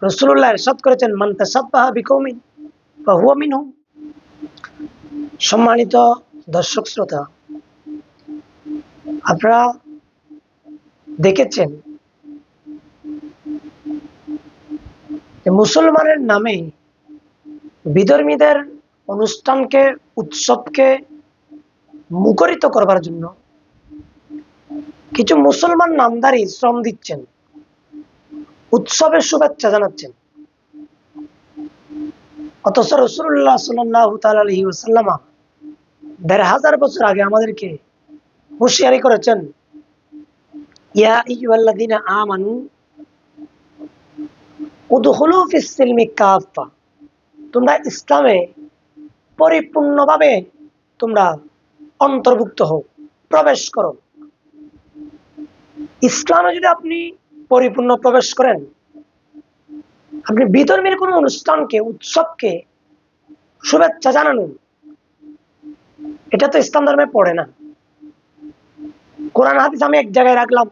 রাসূলুল্লাহ ইরশাদ করেছেন, মান তাসাব্বাহা বিকওমিন ফাহুয়া মিনহুম। সম্মানিত দর্শক শ্রোতা, আপনারা দেখেছেন যে মুসলমানের নামে বিধর্মীদের অনুষ্ঠানকে, উৎসবকে মুখরিত করবার জন্য কিছু মুসলমান নামধারী শ্রম দিচ্ছেন, উৎসবের শুভেচ্ছা জানাচ্ছেন। অথচ রাসূলুল্লাহ সাল্লাল্লাহু তাআলা আলাইহি ওয়াসাল্লাম ১৫০০ বছর আগে আমাদেরকে হুঁশিয়ারি করেছেন, ইয়া আইয়ুহাল্লাযীনা আমানু উদখুলু ফিস সিলমি কাফা। তোমরা ইসলামে পরিপূর্ণভাবে তোমরা অন্তর্ভুক্ত হও, প্রবেশ করো। ইসলামে যদি আপনি পরিপূর্ণ প্রবেশ করেন, আপনি বিধর্মীর কোনো অনুষ্ঠানকে, উৎসবকে শুভেচ্ছা জানানো, এটা তো ইসলাম ধর্মে পড়ে না। কোরআন হাদিস আমি এক জায়গায় রাখলাম,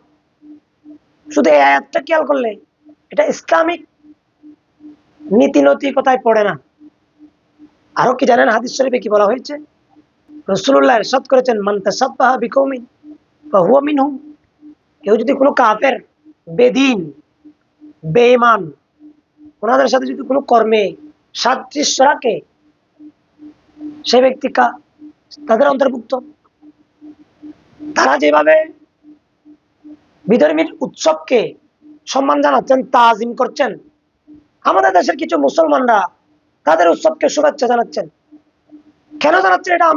শুধু এই আয়াতটা খেয়াল করলে এটা ইসলামিক নীতি নৈতিকতায় পড়ে না। আরো কি জানেন হাদিস শরীফে কি বলা হয়েছে? রাসূলুল্লাহ ইরশাদ করেছেন, মান তাসাব্বাহা বিকওমিন ফাহুয়া মিনহুম। কেউ যদি কোনো কাফের, বেদিন, বেঈমান ওনাদের সাথে যদি কোনো কর্মে সাদৃশ্য রাখে, সে ব্যক্তি তাদের অন্তর্ভুক্ত। তারা যেভাবে বিধর্মীর উৎসবকে সম্মান জানাচ্ছেন, তাজিম করছেন, আমাদের দেশের কিছু মুসলমানরা তাদের উৎসবকে শুভেচ্ছা জানাচ্ছেন। কেন জানাচ্ছেন এটা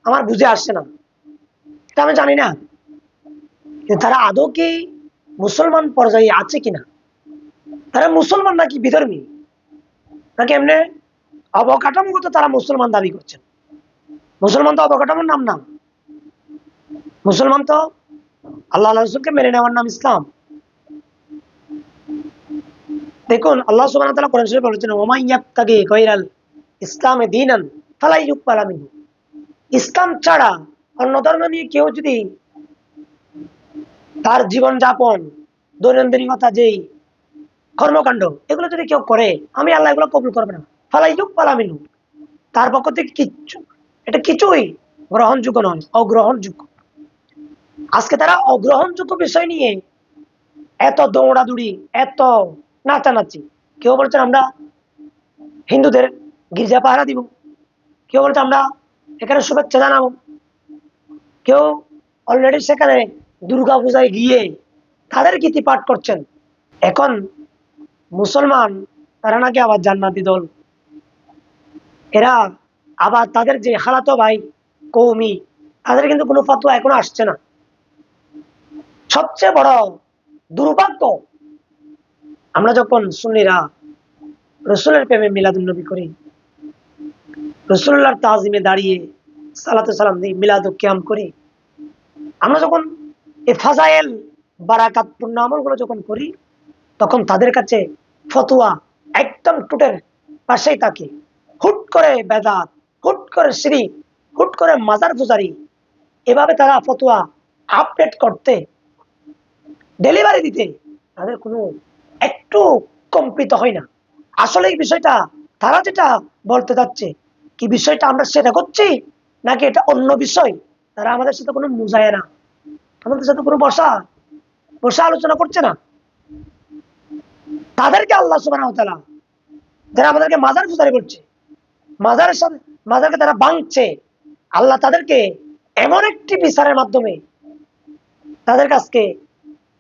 আমার বুঝে আসছে না, এটা আমি জানি না। কিন্তু তারা আদৌ কি মুসলমান পর্যায়ে আছে কিনা? তারা মুসলমান নাকি বিধর্মী, নাকি এমনি অবকাঠামোগত তারা মুসলমান দাবি করছেন? মুসলমান তো অবকাঠামোর নাম না। মুসলমান তো আল্লাহ রাসূলকে মেনে নেওয়ার নাম ইসলাম। দেখুন, আল্লাহ সুবহানাহু ওয়া তাআলা কোরআন শরীফে বলেছেন, ওয়া মান ইয়াবতাগি গায়রাল ইসলামি দীনান ফালা ইউকবালা মিনহু। ইসলাম ছাড়া অন্য ধর্ম নিয়ে কেউ যদি তার জীবন যাপন, দৈনন্দিনতা, যেই কর্মকাণ্ড, এগুলো যদি কেউ করে, আমি আল্লাহ এগুলো কবুল করবে না। ফালা ইউকবালা মিনহু। তার পক্ষ থেকে এটা কিছুই গ্রহণযোগ্য নয়, অগ্রহণযোগ্য। আজকে তারা অগ্রহণযোগ্য বিষয় নিয়ে এত দৌড়াদৌড়ি, এত নাচানাচি। কেউ বলছেন আমরা হিন্দুদের গির্জা পাহারা দিব, কেউ বলছে আমরা এখানে শুভেচ্ছা জানাবো, কেউ অলরেডি সেখানে দুর্গা পূজায় গিয়ে তাদের গীতি পাঠ করছেন। এখন মুসলমান তারা নাকি আবার জান্নাতি দল। এরা আবার তাদের যে খালাতো ভাই কৌমি, তাদের কিন্তু কোনো ফতোয়া এখনো আসছে না। সবচেয়ে বড় দুর্ভাগ্য, আমরা যখন সুন্নিরা রসুলের প্রেমে মিলাদুন নবী করি, রসুল্লাহর তাজিমে দাঁড়িয়ে সালাতু সালাম দিই, মিলাদ কিয়াম করি, আমরা যখন এই ফাজাইল বারাকাতপূর্ণ আমলগুলো যখন করি, তখন তাদের কাছে ফতোয়া একদম টুটের পাশেই থাকে। হুট করে বেদাত, হুট করে শিরক, হুট করে মাজার পূজারি, এভাবে তারা ফতোয়া আপডেট করতে, ডেলিভারি দিতে তাদের কোনো একটু কম্পিত হয় না। আসলে এই বিষয়টা তারা যেটা বলতে যাচ্ছে, কি বিষয়টা আমরা সেটা করছি নাকি এটা অন্য বিষয়, তারা আমাদের সাথে কোনো মুজায় না, আমাদের সাথে কোনো বসা বসা আলোচনা করছে না। তাদেরকে আল্লাহ সুবহানাহু ওয়া তাআলা, যারা আমাদেরকে মাজার পূজারি করছে, মাজারের সাথে মাজারকে তারা ভাঙছে, আল্লাহ তাদেরকে এমন একটি বিচারের মাধ্যমে তাদের কাছকে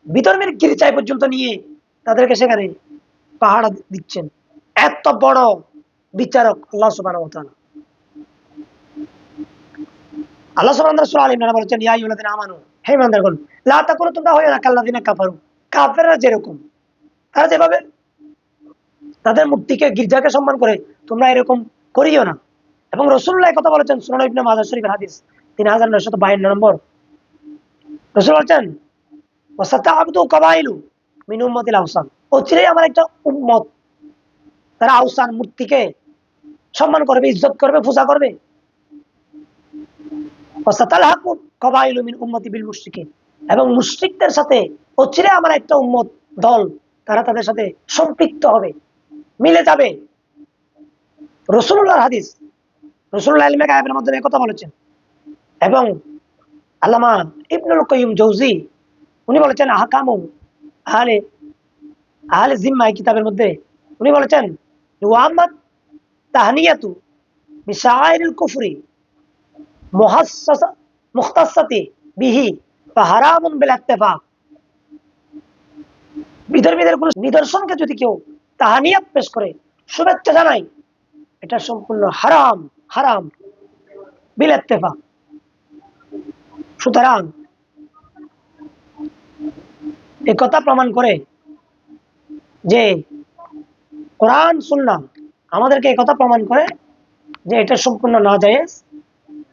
বিধর্মের গির্জায় পর্যন্ত নিয়ে তাদেরকে সেখানে পাহারা দিচ্ছেন। এত বড় বিচারক আল্লাহ সুবহানাহু ওয়া তাআলা। আল্লাহ সুবহানাহু ওয়া তাআলা সূরা আল ইমরানে বলেছেন, ইয়া আইয়ুহাল্লাযীনা আমানু, হে ইমানদারগণ, লা তাকুনু, তোমরা হয়ো না কাল্লাযীনা কাফারু, কাফেররা যেরকম, তারা যেভাবে তাদের মূর্তিকে, গির্জাকে সম্মান করে, তোমরা এরকম করিও না। এবং রাসূলুল্লাহ কথা বলেছেন, সুনান ইবনে মাজাহ শরীফের হাদিস 3952 নম্বর। রাসূল বলেছেন, ওয়াসাতা'বুদু কাবাইলু মিন উম্মাতিল আওসান। অচিরেই আমার একটা উম্মত, তারা আওসান, মূর্তিকে সম্মান করবে, ইজ্জত করবে, পূজা করবে। ওয়াসাতালহাকু কাবাইলু মিন উম্মতি বিল মুশরিকিন। এবং মুশরিকদের সাথে অচিরে আমার একটা উম্মত, দল তারা তাদের সাথে সম্পৃক্ত হবে, মিলে যাবে। রাসূলুল্লাহর হাদিস, রাসূলুল্লাহ ইলমে গায়েবের মাধ্যমে কথা বলেছেন। এবং আল্লামা ইবনুল কাইয়্যিম জৌজি উনি বলেছেন আহকামু আহলে আহলে জিম্মা এই কিতাবের মধ্যে উনি বলেছেন ওয়ামাত তাহনিয়াতু বিশাইরিল কুফরি মুহাসসাসা মুখতাসাতি বিহি ফাহারামুন বিল ইত্তেফাক। বিধর্মীদের কোন নিদর্শনকে যদি কেউ তাহানিয়াত পেশ করে, শুভেচ্ছা জানায়, এটা সম্পূর্ণ হারাম, হারাম বিল ইত্তেফাক। সুতরাং এই কথা প্রমাণ করে যে কোরআন সুন্নাহ আমাদেরকে এই কথা প্রমাণ করে যে এটা সম্পূর্ণ নাজায়েজ,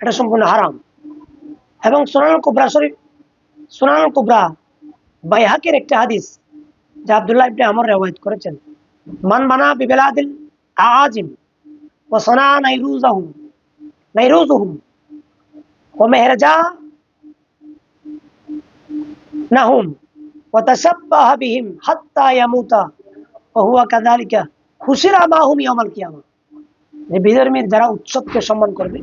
এটা সম্পূর্ণ হারাম। এবং সুনানুল কুবরা শরীফ, সুনানুল কুবরা বাইহাকির একটা হাদিস যা আব্দুল্লাহ ইবনে আমর রিওয়ায়াত করেছেন, মান বানা বিবিলাদিল আআজিম ওয়া সানা নাইরুজুহুম ওয়া মেহরাজা নাহুম ওয়া তাশাব্বাহা বিহিম হাত্তা ইয়ামুতা ওয়া হুয়া কাযালিকা হুসিরা মাহুম ইয়াউমাল কিয়ামা। যে বিধর্মীর যারা উৎসবকে সম্মান করবে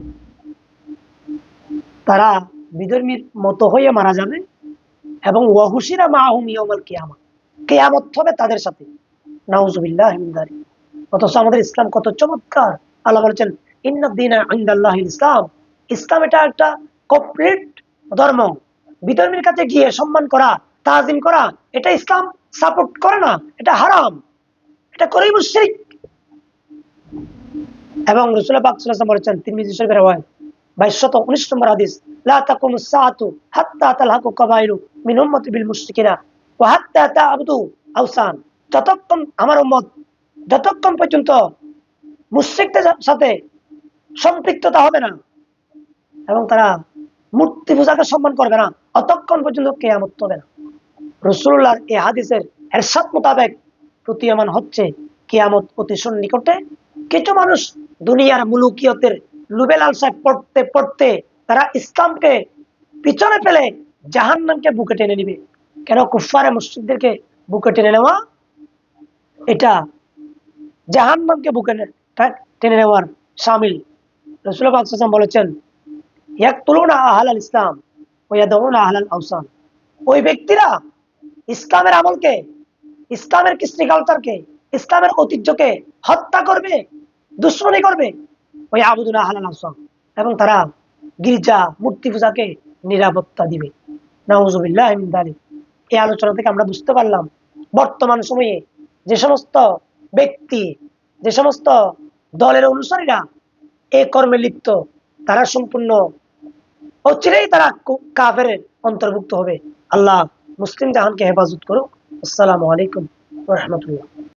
তারা বিধর্মীর মতো হয়ে মারা যাবে, এবং ওয়াহুসিরা মাহুম ইয়াউমাল কিয়ামা, কিয়ামত হবে তাদের সাথে। নাউজুবিল্লাহি মিন যালিক। অথচ আমাদের ইসলাম কত চমৎকার। আল্লাহ বলেছেন ইন্নাদ দীনা ইনদাল্লাহিল ইসলাম, ইসলাম এটা একটা কমপ্লিট ধর্ম। বিধর্মীর কাছে গিয়ে সম্মান করা, তাজিম করা, এটা ইসলাম সাপোর্ট করে না, এটা হারাম, এটা করেই মুশরিক। এবং রাসূল পাক সাল্লাল্লাহু আলাইহি ওয়াসাল্লাম বলেছেন তিরমিজি শরীফের রিওয়ায়াত 2219 নম্বর হাদিস, লা তাকুমুস সাআতু হাত্তা তালহাকু কাবাইরু মিন উম্মতি বিল মুশরিকিনা ওয়া হাত্তা তা'বুদু আওসান। যতক্ষণ আমার উম্মত যতক্ষণ পর্যন্ত মুশরিকদের সাথে সম্পৃক্ততা হবে না এবং তারা মূর্তি পূজাকে সম্মান করবে না, অতক্ষণ পর্যন্ত কিয়ামত হবে না। রাসূলুল্লাহর এই হাদিসের ইরশাদ মোতাবেক প্রতীয়মান হচ্ছে কিয়ামত অতি সন্নিকটে। কিছু মানুষ দুনিয়ার মুলুকিয়তের লুবে লালসায় পড়তে পড়তে তারা ইসলামকে পিছনে ফেলে জাহান্নামকে বুকে টেনে নিবে। কেন? কুফফারে মুশরিকদেরকে বুকে টেনে নেওয়া এটা জাহান্নামকে বুকে টেনে নেওয়ার শামিল। রাসূল পাক সাল্লাল্লাহু আলাইহি ওয়াসাল্লাম বলেছেন ইয়াকতুলুনা আহলাল ইসলাম ওয়া ইয়াদউনা আহলাল আওসান। ওই ব্যক্তিরা ইসলামের আমলকে, ইসলামের কৃষ্টি কালচারকে, ইসলামের ঐতিহ্যকে হত্যা করবে, দুশ্মনী করবে। ওই আবুদুনা আহলাল আওসান, এবং তারা গির্জা মূর্তি পূজাকে নিরাপত্তা দিবে। নাউজুবিল্লাহি মিন যালিক। এই আলোচনা থেকে আমরা বুঝতে পারলাম বর্তমান সময়ে যে সমস্ত ব্যক্তি, যে সমস্ত দলের অনুসারীরা এই কর্মে লিপ্ত, তারা সম্পূর্ণ অচিরেই তারা কাফেরের অন্তর্ভুক্ত হবে। আল্লাহ মুসলিম জাহানকে হেফাজত করুক। আসসালামু আলাইকুম ওয়া রাহমাতুল্লাহ।